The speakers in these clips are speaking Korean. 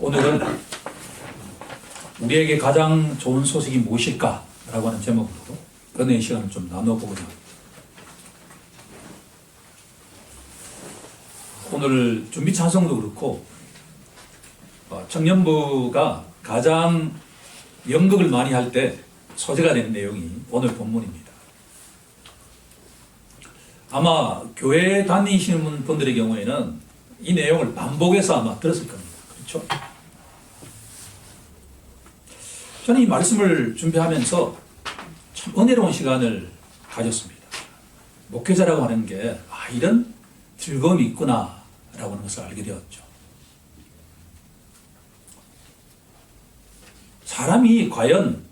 오늘은 우리에게 가장 좋은 소식이 무엇일까? 라고 하는 제목으로 은혜의 시간을 좀 나눠보고자 합니다. 오늘 준비 찬송도 그렇고 청년부가 가장 연극을 많이 할 때 소재가 되는 내용이 오늘 본문입니다. 아마 교회 다니시는 분들의 경우에는 이 내용을 반복해서 아마 들었을 겁니다. 그렇죠? 저는 이 말씀을 준비하면서 참 은혜로운 시간을 가졌습니다. 목회자라고 하는 게 이런 즐거움이 있구나 라고 하는 것을 알게 되었죠. 사람이 과연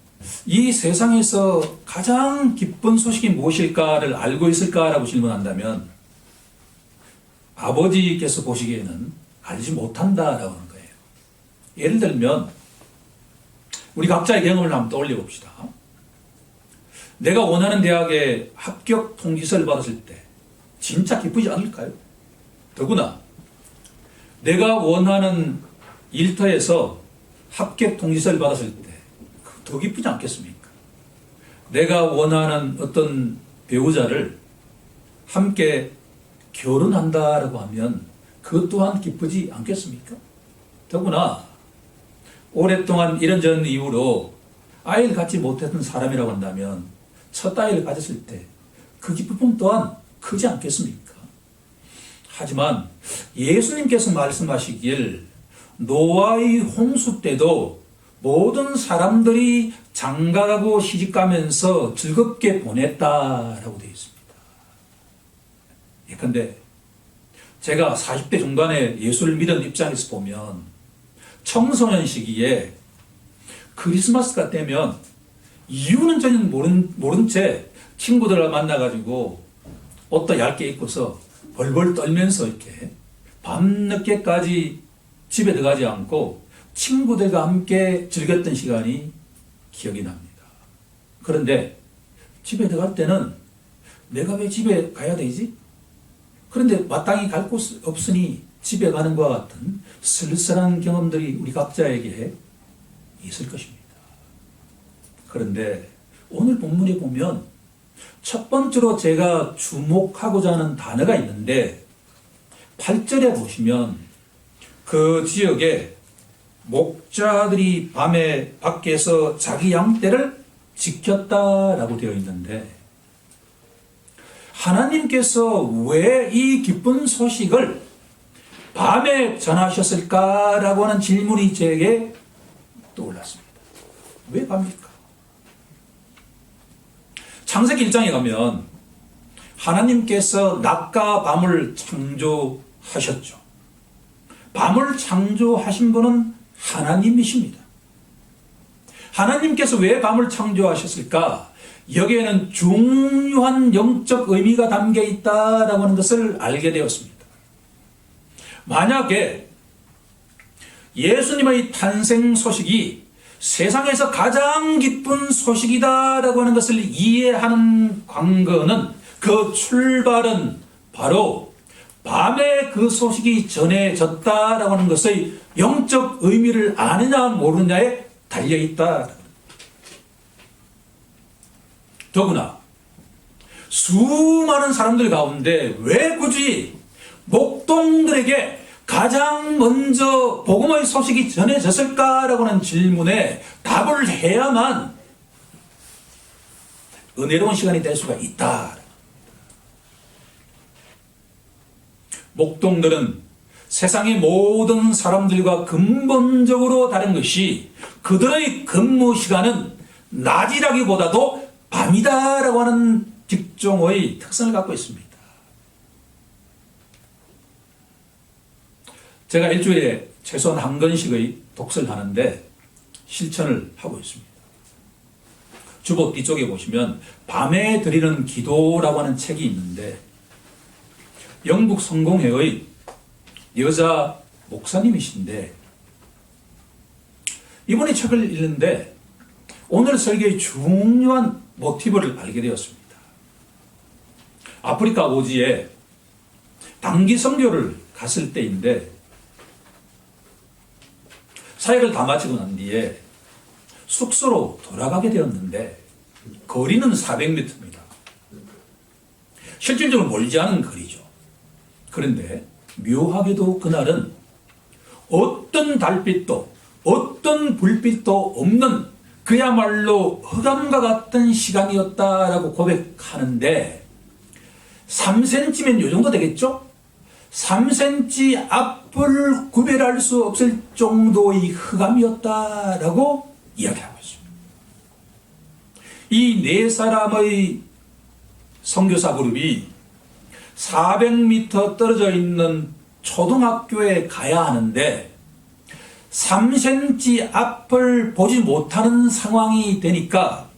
이 세상에서 가장 기쁜 소식이 무엇일까를 알고 있을까라고 질문한다면 아버지께서 보시기에는 알지 못한다라고 하는 거예요. 예를 들면 우리 각자의 경험을 한번 떠올려 봅시다. 내가 원하는 대학에 합격 통지서를 받았을 때 진짜 기쁘지 않을까요? 더구나 내가 원하는 일터에서 합격 통지서를 받았을 때 더 기쁘지 않겠습니까? 내가 원하는 어떤 배우자를 함께 결혼한다라고 하면 그것 또한 기쁘지 않겠습니까? 더구나 오랫동안 이런저런 이유로 아이를 갖지 못했던 사람이라고 한다면 첫 아이를 가졌을 때 그 기쁨 또한 크지 않겠습니까? 하지만 예수님께서 말씀하시길 노아의 홍수 때도 모든 사람들이 장가가고 시집가면서 즐겁게 보냈다라고 되어 있습니다. 예컨대 제가 40대 중반에 예수를 믿은 입장에서 보면 청소년 시기에 크리스마스가 되면 이유는 전혀 모른 채 친구들을 만나가지고 옷도 얇게 입고서 벌벌 떨면서 이렇게 밤늦게까지 집에 들어가지 않고 친구들과 함께 즐겼던 시간이 기억이 납니다. 그런데 집에 들어갈 때는 내가 왜 집에 가야 되지? 그런데 마땅히 갈 곳 없으니 집에 가는 것과 같은 쓸쓸한 경험들이 우리 각자에게 있을 것입니다. 그런데 오늘 본문에 보면 첫 번째로 제가 주목하고자 하는 단어가 있는데 8절에 보시면 그 지역에 목자들이 밤에 밖에서 자기 양떼를 지켰다라고 되어 있는데 하나님께서 왜 이 기쁜 소식을 밤에 전하셨을까라고 하는 질문이 제게 떠올랐습니다. 왜 밤일까? 창세기 1장에 가면 하나님께서 낮과 밤을 창조하셨죠. 밤을 창조하신 분은 하나님이십니다. 하나님께서 왜 밤을 창조하셨을까? 여기에는 중요한 영적 의미가 담겨 있다라고 하는 것을 알게 되었습니다. 만약에 예수님의 탄생 소식이 세상에서 가장 기쁜 소식이다라고 하는 것을 이해하는 관건은 그 출발은 바로 밤에 그 소식이 전해졌다라고 하는 것의 영적 의미를 아느냐 모르느냐에 달려있다. 더구나 수많은 사람들 가운데 왜 굳이 목동들에게 가장 먼저 복음의 소식이 전해졌을까라고 하는 질문에 답을 해야만 은혜로운 시간이 될 수가 있다. 목동들은 세상의 모든 사람들과 근본적으로 다른 것이 그들의 근무 시간은 낮이라기보다도 밤이다라고 하는 직종의 특성을 갖고 있습니다. 제가 일주일에 최소한 한 권씩의 독서를 하는데 실천을 하고 있습니다. 주보 뒤쪽에 보시면 밤에 드리는 기도라고 하는 책이 있는데 영국 성공회의 여자 목사님이신데 이분이 책을 읽는데 오늘 설교의 중요한 모티브를 알게 되었습니다. 아프리카 오지에 단기 선교를 갔을 때인데 사역을 다 마치고 난 뒤에 숙소로 돌아가게 되었는데 거리는 400m입니다. 실질적으로 멀지 않은 거리죠. 그런데 묘하게도 그날은 어떤 달빛도 어떤 불빛도 없는 그야말로 흑암과 같은 시간이었다라고 고백하는데 3cm면 이 정도 되겠죠? 3cm 앞을 구별할 수 없을 정도의 흑암이었다라고 이야기하고 있습니다. 이 네 사람의 선교사 그룹이 400m 떨어져 있는 초등학교에 가야 하는데 3cm 앞을 보지 못하는 상황이 되니까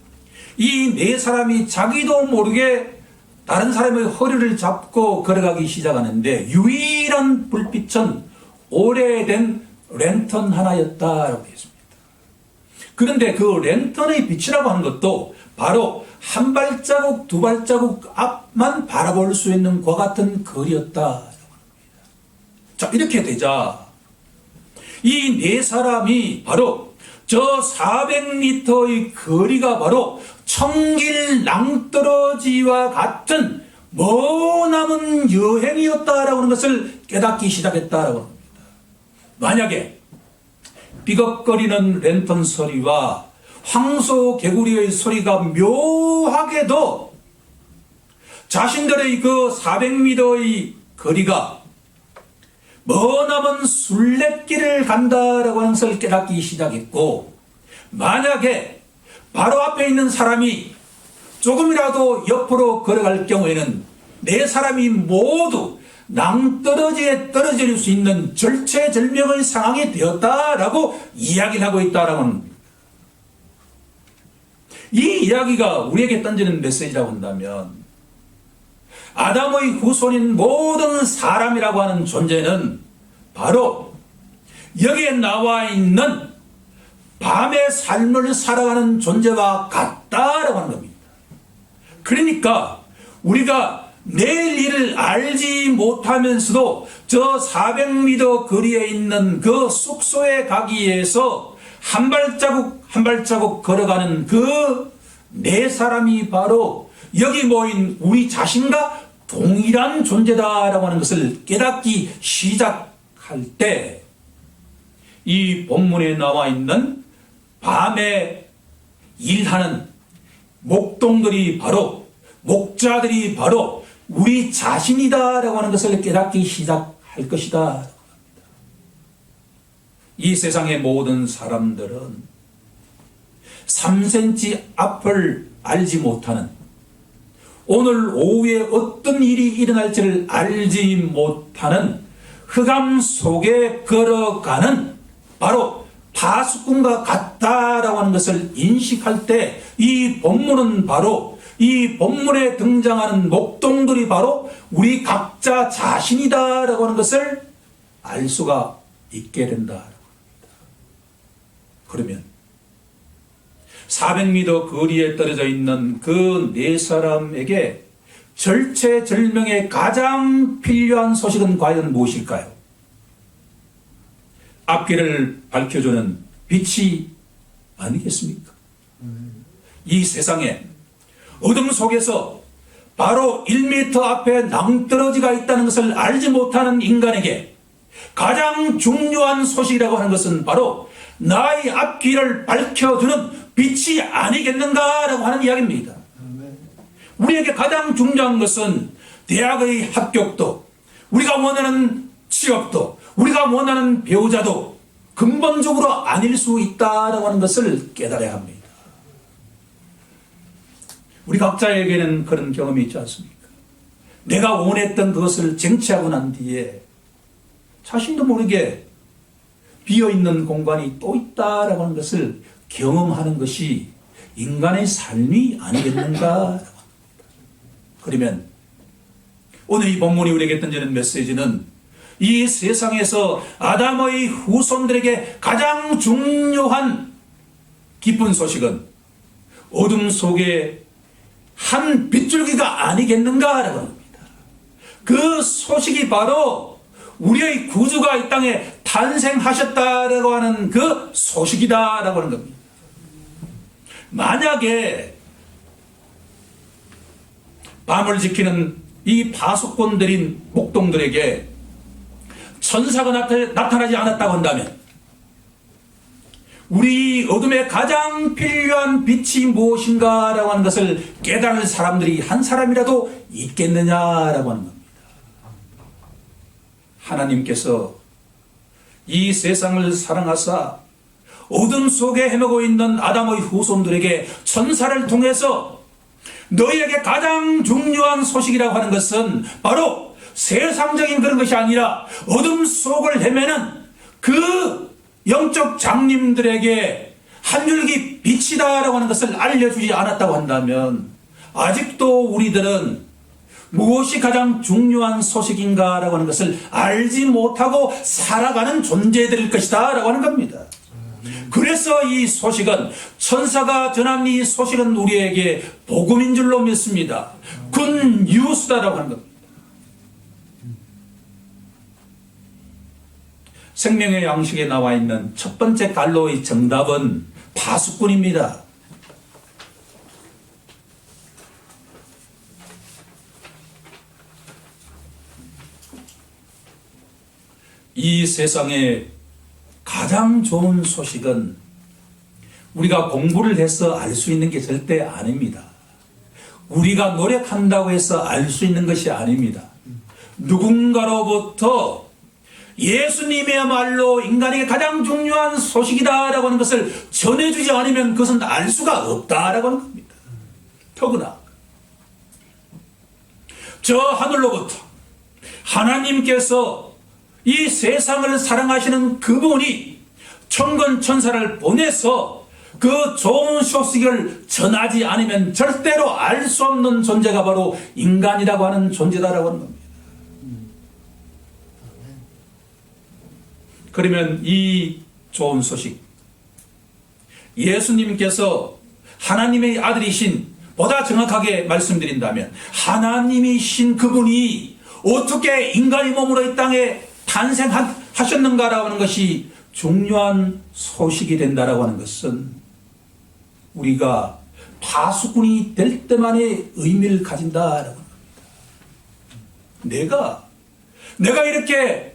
이 네 사람이 자기도 모르게 다른 사람의 허리를 잡고 걸어가기 시작하는데 유일한 불빛은 오래된 랜턴 하나였다라고 되어 있습니다. 그런데 그 랜턴의 빛이라고 하는 것도 바로 한 발자국 두 발자국 앞만 바라볼 수 있는 과 같은 거리였다라고 합니다. 자, 이렇게 되자 이 네 사람이 바로 저 400m의 거리가 바로 청길 낭떠러지와 같은 머나먼 여행이었다라고 하는 것을 깨닫기 시작했다라고 합니다. 만약에 삐걱거리는 랜턴 소리와 황소 개구리의 소리가 묘하게도 자신들의 그 400m의 거리가 머나먼 순례길을 간다라고 하는 것을 깨닫기 시작했고, 만약에 바로 앞에 있는 사람이 조금이라도 옆으로 걸어갈 경우에는 네 사람이 모두 낭떠러지에 떨어질 수 있는 절체절명의 상황이 되었다라고 이야기를 하고 있다라고 하는 겁니다. 이 이야기가 우리에게 던지는 메시지라고 한다면 아담의 후손인 모든 사람이라고 하는 존재는 바로 여기에 나와 있는 밤의 삶을 살아가는 존재와 같다라고 하는 겁니다. 그러니까 우리가 내일 일을 알지 못하면서도 저 400m 거리에 있는 그 숙소에 가기 위해서 한 발자국 한 발자국 걸어가는 그 네 사람이 바로 여기 모인 우리 자신과 동일한 존재다라고 하는 것을 깨닫기 시작할 때 이 본문에 나와 있는 밤에 일하는 목동들이 바로 목자들이 바로 우리 자신이다라고 하는 것을 깨닫기 시작할 것이다. 이 세상의 모든 사람들은 3cm 앞을 알지 못하는, 오늘 오후에 어떤 일이 일어날지를 알지 못하는 흑암 속에 걸어가는 바로 파수꾼과 같다라고 하는 것을 인식할 때 이 본문은 바로 이 본문에 등장하는 목동들이 바로 우리 각자 자신이다라고 하는 것을 알 수가 있게 된다. 그러면 400m 거리에 떨어져 있는 그 네 사람에게 절체절명의 가장 필요한 소식은 과연 무엇일까요? 앞길을 밝혀주는 빛이 아니겠습니까? 이 세상에 어둠 속에서 바로 1m 앞에 낭떠러지가 있다는 것을 알지 못하는 인간에게 가장 중요한 소식이라고 하는 것은 바로 나의 앞길을 밝혀주는 빛이 아니겠는가라고 하는 이야기입니다. 우리에게 가장 중요한 것은 대학의 합격도, 우리가 원하는 취업도, 우리가 원하는 배우자도 근본적으로 아닐 수 있다라고 하는 것을 깨달아야 합니다. 우리 각자에게는 그런 경험이 있지 않습니까? 내가 원했던 그것을 쟁취하고 난 뒤에 자신도 모르게 비어있는 공간이 또 있다라고 하는 것을 경험하는 것이 인간의 삶이 아니겠는가? 그러면 오늘 이 본문이 우리에게 던지는 메시지는 이 세상에서 아담의 후손들에게 가장 중요한 기쁜 소식은 어둠 속에 한 빗줄기가 아니겠는가라고 합니다. 그 소식이 바로 우리의 구주가 이 땅에 탄생하셨다라고 하는 그 소식이다라고 하는 겁니다. 만약에 밤을 지키는 이 파수꾼들인 목동들에게 천사가 나타나지 않았다고 한다면 우리 어둠에 가장 필요한 빛이 무엇인가라고 하는 것을 깨달을 사람들이 한 사람이라도 있겠느냐라고 하는 겁니다. 하나님께서 이 세상을 사랑하사 어둠 속에 헤매고 있는 아담의 후손들에게 천사를 통해서 너희에게 가장 중요한 소식이라고 하는 것은 바로 세상적인 그런 것이 아니라 어둠 속을 헤매는 그 영적 장님들에게 한 줄기 빛이다라고 하는 것을 알려주지 않았다고 한다면 아직도 우리들은 무엇이 가장 중요한 소식인가라고 하는 것을 알지 못하고 살아가는 존재들일 것이다 라고 하는 겁니다. 그래서 이 소식은, 천사가 전한 이 소식은 우리에게 복음인 줄로 믿습니다. 군 뉴스다라고 하는 겁니다. 생명의 양식에 나와 있는 첫 번째 갈로의 정답은 파수꾼입니다. 이 세상에 가장 좋은 소식은 우리가 공부를 해서 알 수 있는 게 절대 아닙니다. 우리가 노력한다고 해서 알 수 있는 것이 아닙니다. 누군가로부터 예수님이야말로 인간에게 가장 중요한 소식이다라고 하는 것을 전해주지 않으면 그것은 알 수가 없다라고 하는 겁니다. 더구나 저 하늘로부터 하나님께서 이 세상을 사랑하시는 그분이 천군 천사를 보내서 그 좋은 소식을 전하지 않으면 절대로 알 수 없는 존재가 바로 인간이라고 하는 존재다라고 하는 겁니다. 그러면 이 좋은 소식, 예수님께서 하나님의 아들이신, 보다 정확하게 말씀드린다면 하나님이신 그분이 어떻게 인간의 몸으로 이 땅에 탄생하셨는가라고 하는 것이 중요한 소식이 된다라고 하는 것은 우리가 파수꾼이 될 때만의 의미를 가진다라고 합니다. 내가 이렇게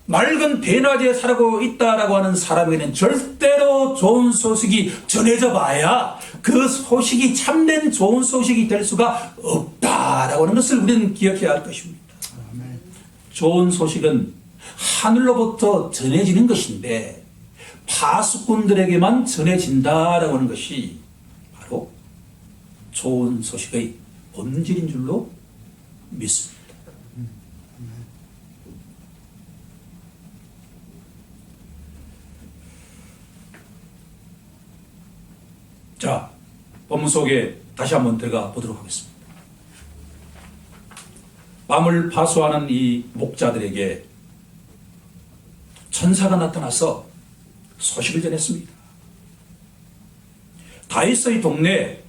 맑은 대낮에 살고 있다라고 하는 사람에게는 절대로 좋은 소식이 전해져 봐야 그 소식이 참된 좋은 소식이 될 수가 없다라고 하는 것을 우리는 기억해야 할 것입니다. 좋은 소식은 하늘로부터 전해지는 것인데 파수꾼들에게만 전해진다라고 하는 것이 바로 좋은 소식의 본질인 줄로 믿습니다. 자, 본문 속에 다시 한번 들어가 보도록 하겠습니다. 밤을 파수하는 이 목자들에게 천사가 나타나서 소식을 전했습니다. 다윗의 동네에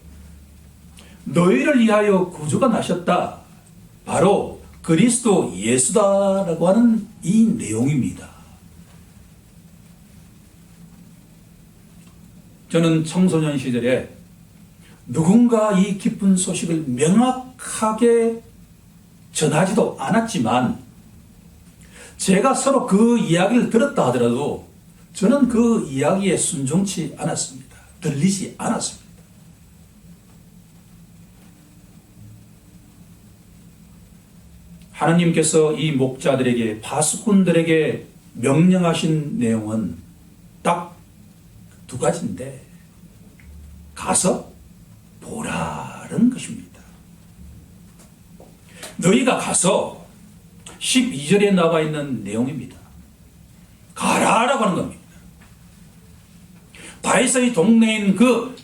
너희를 위하여 구주가 나셨다. 바로 그리스도 예수다라고 하는 이 내용입니다. 저는 청소년 시절에 누군가 이 기쁜 소식을 명확하게 전하지도 않았지만 제가 서로 그 이야기를 들었다 하더라도 저는 그 이야기에 순종치 않았습니다. 들리지 않았습니다. 하나님께서 이 목자들에게, 파수꾼들에게 명령하신 내용은 딱 두 가지인데 가서 보라는 것입니다. 너희가 가서 12절에 나와 있는 내용입니다. 가라라고 하는 겁니다. 다윗의 동네인 그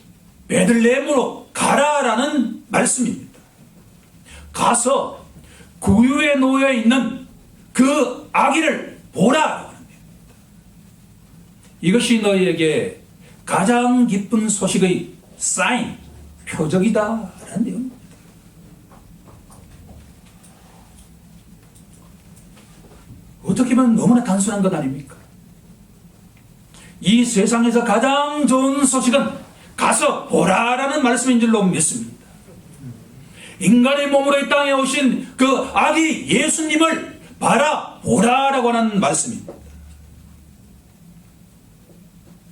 베들레헴으로 가라라는 말씀입니다. 가서 구유에 놓여 있는 그 아기를 보라라고 합니다. 이것이 너희에게 가장 기쁜 소식의 사인, 표적이다라는 내용입니다. 어떻게 이렇게 보면 너무나 단순한 것 아닙니까? 이 세상에서 가장 좋은 소식은 가서 보라라는 말씀인 줄로 믿습니다. 인간의 몸으로 이 땅에 오신 그 아기 예수님을 봐라 보라라고 하는 말씀입니다.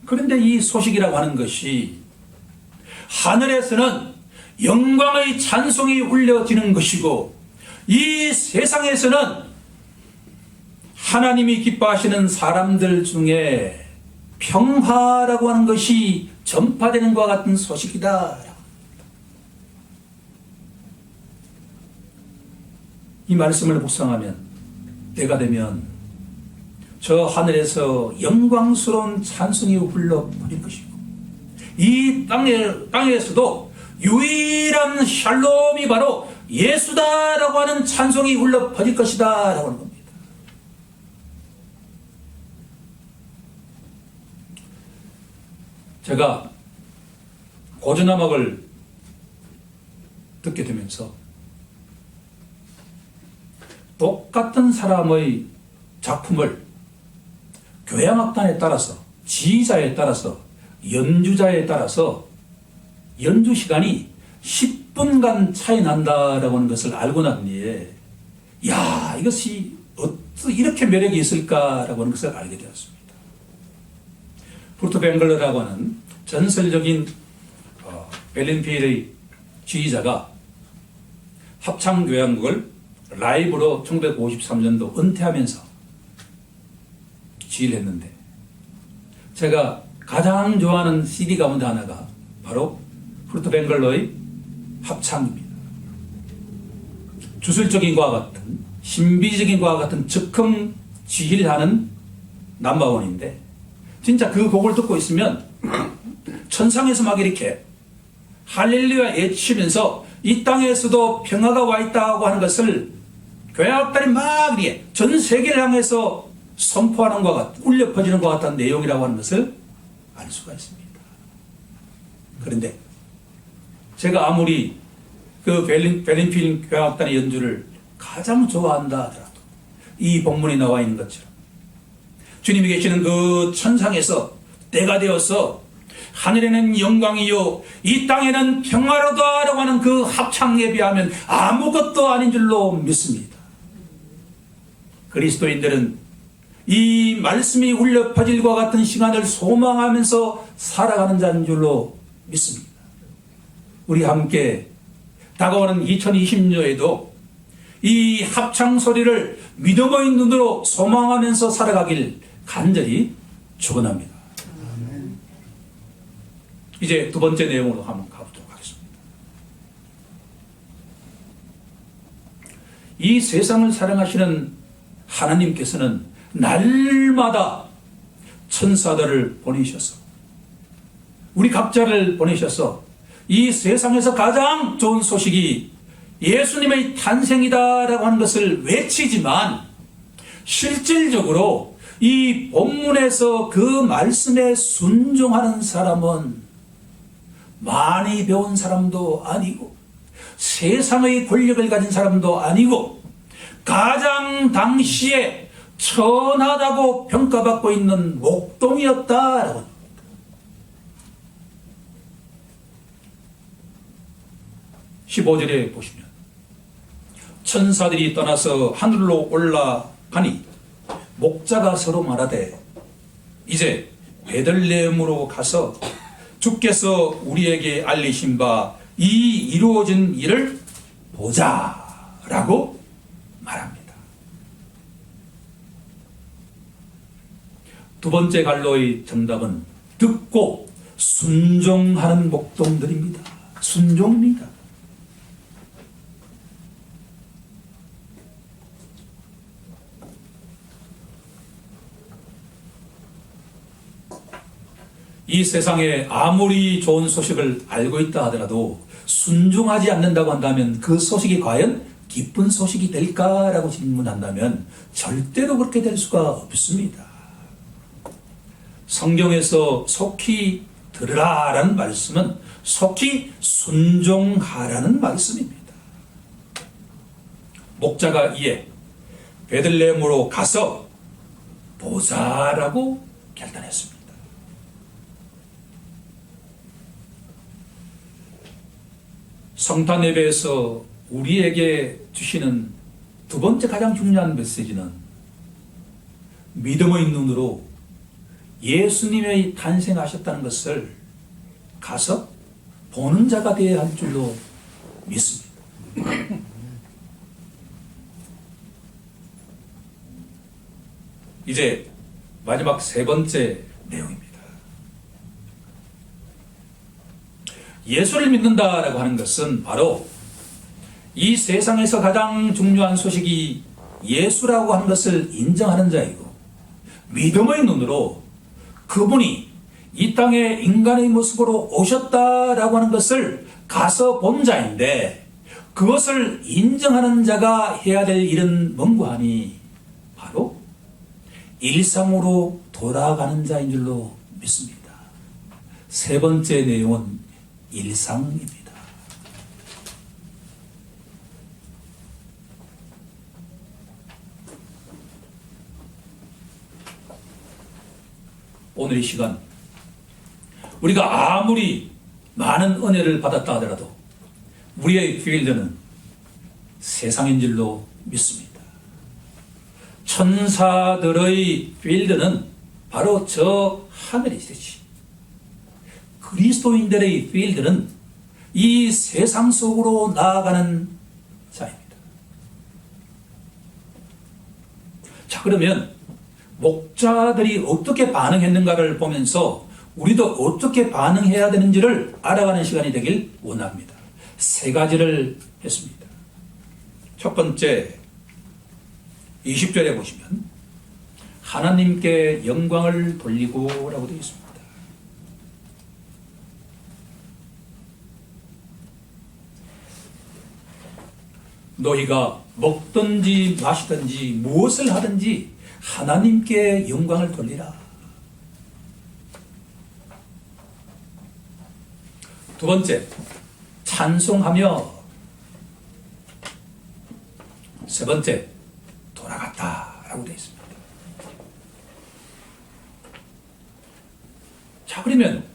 그런데 이 소식이라고 하는 것이 하늘에서는 영광의 찬송이 울려지는 것이고 이 세상에서는 하나님이 기뻐하시는 사람들 중에 평화라고 하는 것이 전파되는 것과 같은 소식이다. 이 말씀을 묵상하면 때가 되면 저 하늘에서 영광스러운 찬송이 흘러버릴 것이고 이 땅에서도 유일한 샬롬이 바로 예수다라고 하는 찬송이 흘러버릴 것이다 라고 하는 겁니다. 제가 고전음악을 듣게 되면서 똑같은 사람의 작품을 교향악단에 따라서 지휘자에 따라서 연주자에 따라서 연주 시간이 10분간 차이 난다라고 하는 것을 알고 난 뒤에 야 이것이 어떻게 이렇게 매력이 있을까라고 하는 것을 알게 되었습니다. 후르트 뱅글러라고 하는 전설적인 벨린필의 지휘자가 합창교향곡을 라이브로 1953년도 은퇴하면서 지휘를 했는데 제가 가장 좋아하는 CD 가운데 하나가 바로 후르트 뱅글러의 합창입니다. 주술적인 것과 같은 신비적인 것과 같은 즉흥 지휘를 하는 넘버원인데 진짜 그 곡을 듣고 있으면 천상에서 막 이렇게 할렐루야 외치면서 이 땅에서도 평화가 와 있다고 하는 것을 교향악단이 막 이렇게 전 세계를 향해서 선포하는 것 같은 울려 퍼지는 것 같은 내용이라고 하는 것을 알 수가 있습니다. 그런데 제가 아무리 그 벨린필 교향악단의 연주를 가장 좋아한다 하더라도 이 본문에 나와 있는 것처럼 주님이 계시는 그 천상에서 때가 되어서 하늘에는 영광이요 이 땅에는 평화로다라고 하는 그 합창에 비하면 아무것도 아닌 줄로 믿습니다. 그리스도인들은 이 말씀이 울려 퍼질 것 같은 시간을 소망하면서 살아가는 자인 줄로 믿습니다. 우리 함께 다가오는 2020년에도 이 합창 소리를 믿음의 눈으로 소망하면서 살아가길 간절히 축원합니다. 이제 두 번째 내용으로 한번 가보도록 하겠습니다. 이 세상을 사랑하시는 하나님께서는 날마다 천사들을 보내셔서 우리 각자를 보내셔서 이 세상에서 가장 좋은 소식이 예수님의 탄생이다라고 하는 것을 외치지만 실질적으로 이 본문에서 그 말씀에 순종하는 사람은 많이 배운 사람도 아니고 세상의 권력을 가진 사람도 아니고 가장 당시에 천하다고 평가받고 있는 목동이었다라고 합니다. 15절에 보시면 천사들이 떠나서 하늘로 올라가니 목자가 서로 말하되 이제 베들레헴으로 가서 주께서 우리에게 알리신 바 이 이루어진 일을 보자라고 말합니다. 두 번째 갈로의 정답은 듣고 순종하는 목동들입니다. 순종입니다. 이 세상에 아무리 좋은 소식을 알고 있다 하더라도 순종하지 않는다고 한다면 그 소식이 과연 기쁜 소식이 될까라고 질문한다면 절대로 그렇게 될 수가 없습니다. 성경에서 속히 들으라라는 말씀은 속히 순종하라는 말씀입니다. 목자가 이에 베들레헴으로 가서 보자라고 결단했습니다. 성탄 예배에서 우리에게 주시는 두 번째 가장 중요한 메시지는 믿음의 눈으로 예수님의 탄생하셨다는 것을 가서 보는 자가 되어야 할 줄로 믿습니다. 이제 마지막 세 번째 내용입니다. 예수를 믿는다라고 하는 것은 바로 이 세상에서 가장 중요한 소식이 예수라고 하는 것을 인정하는 자이고, 믿음의 눈으로 그분이 이 땅에 인간의 모습으로 오셨다라고 하는 것을 가서 본 자인데, 그것을 인정하는 자가 해야 될 일은 뭔가 하니 바로 일상으로 돌아가는 자인 줄로 믿습니다. 세 번째 내용은 일상입니다. 오늘 이 시간 우리가 아무리 많은 은혜를 받았다 하더라도 우리의 필드는 세상인 줄로 믿습니다. 천사들의 필드는 바로 저 하늘에 있듯이 그리스도인들의 필드는 이 세상 속으로 나아가는 자입니다. 자, 그러면 목자들이 어떻게 반응했는가를 보면서 우리도 어떻게 반응해야 되는지를 알아가는 시간이 되길 원합니다. 세 가지를 했습니다. 첫 번째, 20절에 보시면 하나님께 영광을 돌리고 라고 되어 있습니다. 너희가 먹든지 마시든지 무엇을 하든지 하나님께 영광을 돌리라. 두 번째, 찬송하며. 세 번째, 돌아갔다라고 되어 있습니다. 자, 그러면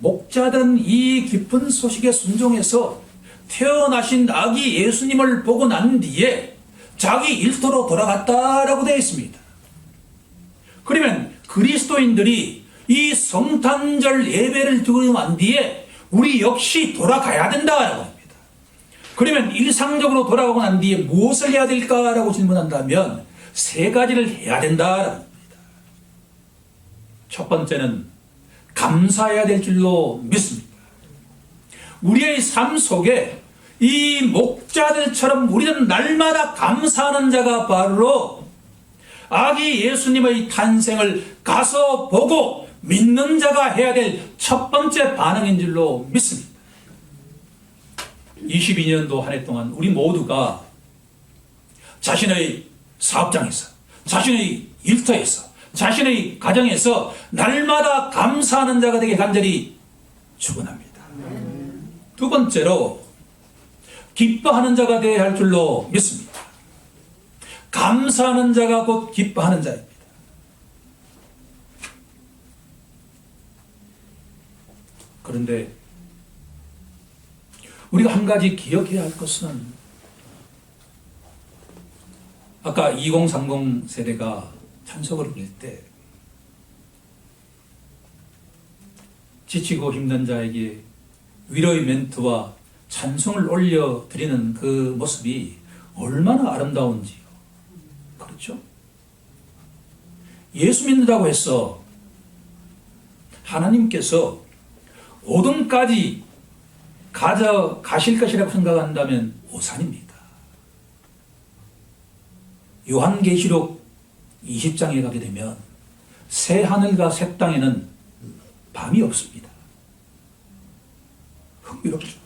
목자들은 이 깊은 소식에 순종해서 태어나신 아기 예수님을 보고 난 뒤에 자기 일터로 돌아갔다라고 되어 있습니다. 그러면 그리스도인들이 이 성탄절 예배를 드리고 난 뒤에 우리 역시 돌아가야 된다라고 합니다. 그러면 일상적으로 돌아가고 난 뒤에 무엇을 해야 될까라고 질문한다면 세 가지를 해야 된다라고 합니다. 첫 번째는 감사해야 될 줄로 믿습니다. 우리의 삶 속에 이 목자들처럼 우리는 날마다 감사하는 자가 바로 아기 예수님의 탄생을 가서 보고 믿는 자가 해야 될 첫 번째 반응인 줄로 믿습니다. 22년도 한 해 동안 우리 모두가 자신의 사업장에서, 자신의 일터에서, 자신의 가정에서 날마다 감사하는 자가 되게 간절히 축원합니다. 두 번째로 기뻐하는 자가 되어야 할 줄로 믿습니다. 감사하는 자가 곧 기뻐하는 자입니다. 그런데 우리가 한 가지 기억해야 할 것은 아까 2030 세대가 찬송을 부를 때 지치고 힘든 자에게 위로의 멘트와 찬송을 올려드리는 그 모습이 얼마나 아름다운지요. 그렇죠? 예수 믿는다고 해서 하나님께서 어둠까지 가실 것이라고 생각한다면 오산입니다. 요한계시록 20장에 가게 되면 새 하늘과 새 땅에는 밤이 없습니다. 흥미롭죠.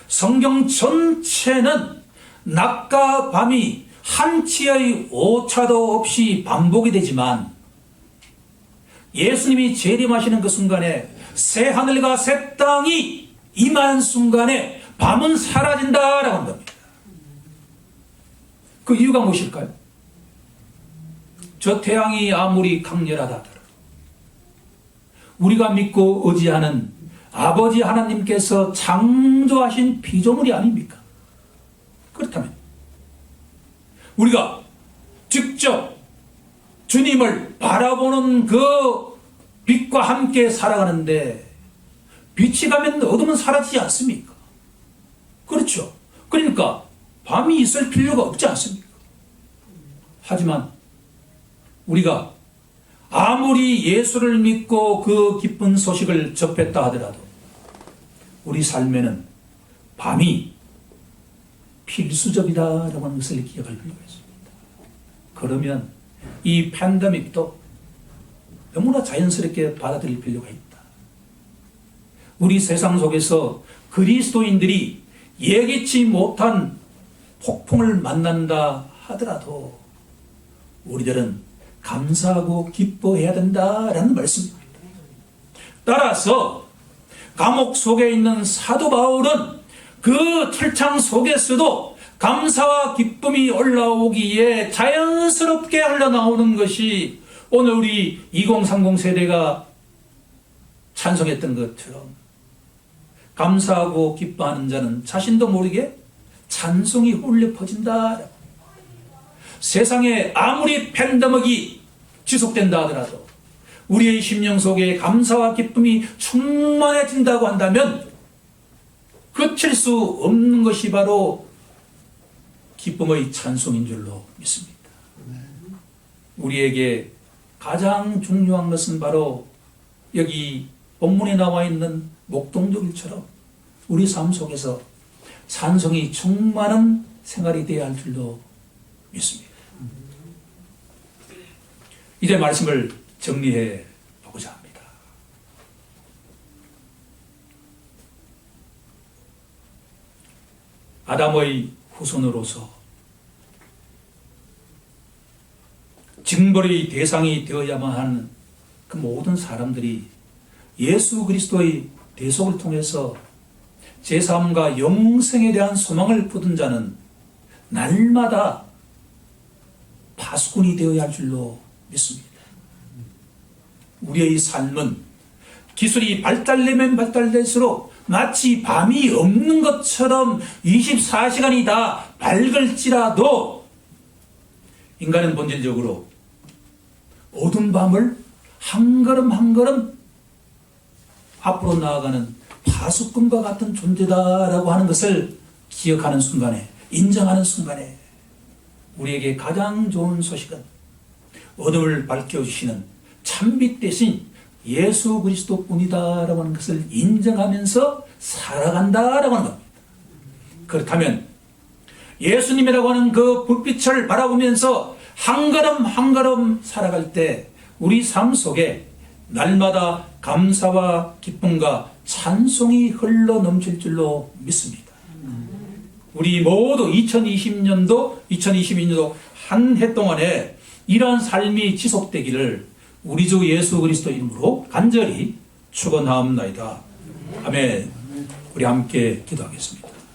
성경 전체는 낮과 밤이 한치의 오차도 없이 반복이 되지만 예수님이 재림하시는 그 순간에 새 하늘과 새 땅이 임한 순간에 밤은 사라진다라고 합니다. 그 이유가 무엇일까요? 저 태양이 아무리 강렬하다 하더라도 우리가 믿고 의지하는 아버지 하나님께서 창조하신 피조물이 아닙니까? 그렇다면 우리가 직접 주님을 바라보는 그 빛과 함께 살아가는데 빛이 가면 어둠은 사라지지 않습니까? 그렇죠. 그러니까 밤이 있을 필요가 없지 않습니까? 하지만 우리가 아무리 예수를 믿고 그 기쁜 소식을 접했다 하더라도 우리 삶에는 밤이 필수적이다라고 하는 것을 기억할 필요가 있습니다. 그러면 이 팬데믹도 너무나 자연스럽게 받아들일 필요가 있다. 우리 세상 속에서 그리스도인들이 예기치 못한 폭풍을 만난다 하더라도 우리들은 감사하고 기뻐해야 된다라는 말씀입니다. 따라서 감옥 속에 있는 사도 바울은 그 철창 속에서도 감사와 기쁨이 올라오기에 자연스럽게 흘러나오는 것이 오늘 우리 2030 세대가 찬송했던 것처럼 감사하고 기뻐하는 자는 자신도 모르게 찬송이 울려 퍼진다. 세상에 아무리 팬데믹이 지속된다 하더라도 우리의 심령 속에 감사와 기쁨이 충만해진다고 한다면 그칠 수 없는 것이 바로 기쁨의 찬송인 줄로 믿습니다. 우리에게 가장 중요한 것은 바로 여기 본문에 나와 있는 목동들처럼 우리 삶 속에서 찬송이 충만한 생활이 되어야 할 줄로 믿습니다. 이제 말씀을 정리해 보고자 합니다. 아담의 후손으로서 징벌의 대상이 되어야만 하는 그 모든 사람들이 예수 그리스도의 대속을 통해서 제3과 영생에 대한 소망을 품은 자는 날마다 파수꾼이 되어야 할 줄로 믿습니다. 우리의 삶은 기술이 발달되면 발달될수록 마치 밤이 없는 것처럼 24시간이 다 밝을지라도 인간은 본질적으로 어두운 밤을 한 걸음 한 걸음 앞으로 나아가는 파수꾼과 같은 존재다라고 하는 것을 기억하는 순간에, 인정하는 순간에 우리에게 가장 좋은 소식은 어둠을 밝혀주시는 참빛 대신 예수 그리스도뿐이다라고 하는 것을 인정하면서 살아간다라고 하는 겁니다. 그렇다면 예수님이라고 하는 그 불빛을 바라보면서 한 걸음 한 걸음 살아갈 때 우리 삶 속에 날마다 감사와 기쁨과 찬송이 흘러 넘칠 줄로 믿습니다. 우리 모두 2020년도, 2022년도 한 해 동안에 이러한 삶이 지속되기를 우리 주 예수 그리스도 이름으로 간절히 축원하옵나이다. 아멘. 우리 함께 기도하겠습니다.